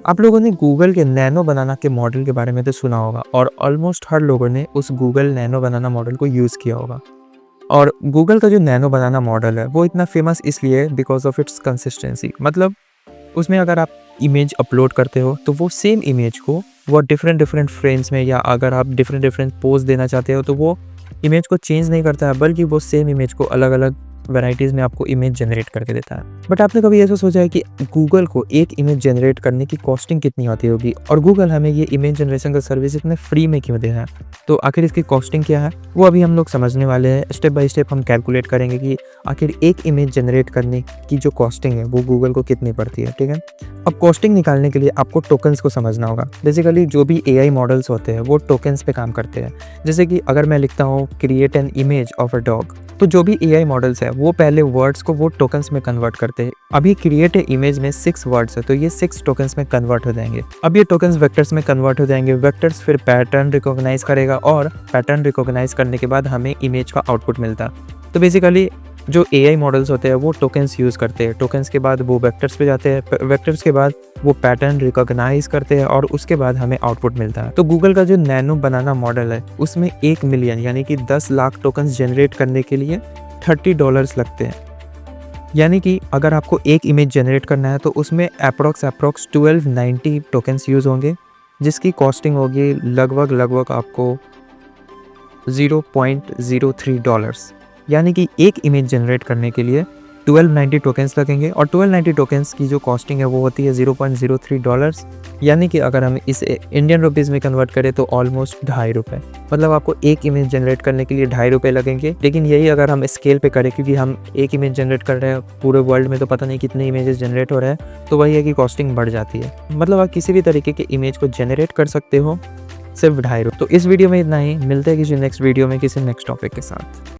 आप लोगों ने गूगल के नैनो बनाना के मॉडल के बारे में तो सुना होगा और ऑलमोस्ट हर लोगों ने उस गूगल नैनो बनाना मॉडल को यूज़ किया होगा। और गूगल का जो नैनो बनाना मॉडल है वो इतना फेमस इसलिए है बिकॉज ऑफ इट्स कंसिस्टेंसी। मतलब उसमें अगर आप इमेज अपलोड करते हो तो वो सेम इमेज को वो डिफरेंट डिफरेंट फ्रेम्स में, या अगर आप डिफरेंट डिफरेंट पोज देना चाहते हो तो वो इमेज को चेंज नहीं करता है, बल्कि वो सेम इमेज को अलग अलग वैराइटीज़ में आपको इमेज जनरेट करके देता है। बट आपने कभी ऐसा सोचा है कि गूगल को एक इमेज जनरेट करने की कॉस्टिंग कितनी आती होगी, और गूगल हमें ये इमेज जनरेशन का सर्विस इतने फ्री में क्यों दे रहा है? तो आखिर इसकी कॉस्टिंग क्या है वो अभी हम लोग समझने वाले हैं। स्टेप बाय स्टेप हम कैलकुलेट करेंगे कि आखिर एक इमेज जनरेट करने की जो कॉस्टिंग है वो गूगल को कितनी पड़ती है। ठीक है, अब कॉस्टिंग निकालने के लिए आपको टोकन्स को समझना होगा। बेसिकली जो भी एआई मॉडल्स होते हैं वो टोकन्स पे काम करते हैं। जैसे कि अगर मैं लिखता हूँ create an image of a dog, तो जो भी एआई मॉडल्स है वो पहले वर्ड्स को वो टोकन्स में कन्वर्ट करते हैं। अभी क्रिएट ए इमेज में 6 वर्ड्स है तो ये 6 टोकन्स में कन्वर्ट हो जाएंगे। अब ये टोकन्स वेक्टर्स में कन्वर्ट हो जाएंगे। वेक्टर्स फिर पैटर्न रिकॉग्नाइज करेगा और पैटर्न रिकॉग्नाइज करने के बाद हमें इमेज का आउटपुट मिलता है। तो बेसिकली जो एआई मॉडल्स होते हैं वो टोकन्स यूज़ करते हैं। टोकन्स के बाद वो वेक्टर्स पे जाते हैं, वेक्टर्स के बाद वो पैटर्न रिकॉग्नाइज करते हैं और उसके बाद हमें आउटपुट मिलता है। तो गूगल का जो नैनो बनाना मॉडल है उसमें 1 मिलियन यानी कि 10 लाख टोकन्स जनरेट करने के लिए $30 लगते हैं। यानी कि अगर आपको एक इमेज जनरेट करना है तो उसमें अप्रॉक्स 1290 टोकन्स यूज़ होंगे, जिसकी कॉस्टिंग होगी लगभग आपको $0.03। यानी कि एक इमेज जनरेट करने के लिए 1290 टोकन्स लगेंगे और 1290 टोकन्स की जो कॉस्टिंग है वो होती है $0.03। यानी कि अगर हम इसे इंडियन रुपीज़ में कन्वर्ट करें तो ऑलमोस्ट ₹2.5। मतलब आपको एक इमेज जनरेट करने के लिए ₹2.5 लगेंगे। लेकिन यही अगर हम स्केल पे करें, क्योंकि हम एक इमेज जनरेट कर रहे हैं पूरे वर्ल्ड में तो पता नहीं कितने इमेजेस जनरेट हो रहे हैं, तो वही है कि कॉस्टिंग बढ़ जाती है। मतलब आप किसी भी तरीके के इमेज को जनरेट कर सकते हो सिर्फ ₹2.5। तो इस वीडियो में इतना ही। मिलते हैं किसी नेक्स्ट वीडियो में किसी नेक्स्ट टॉपिक के साथ।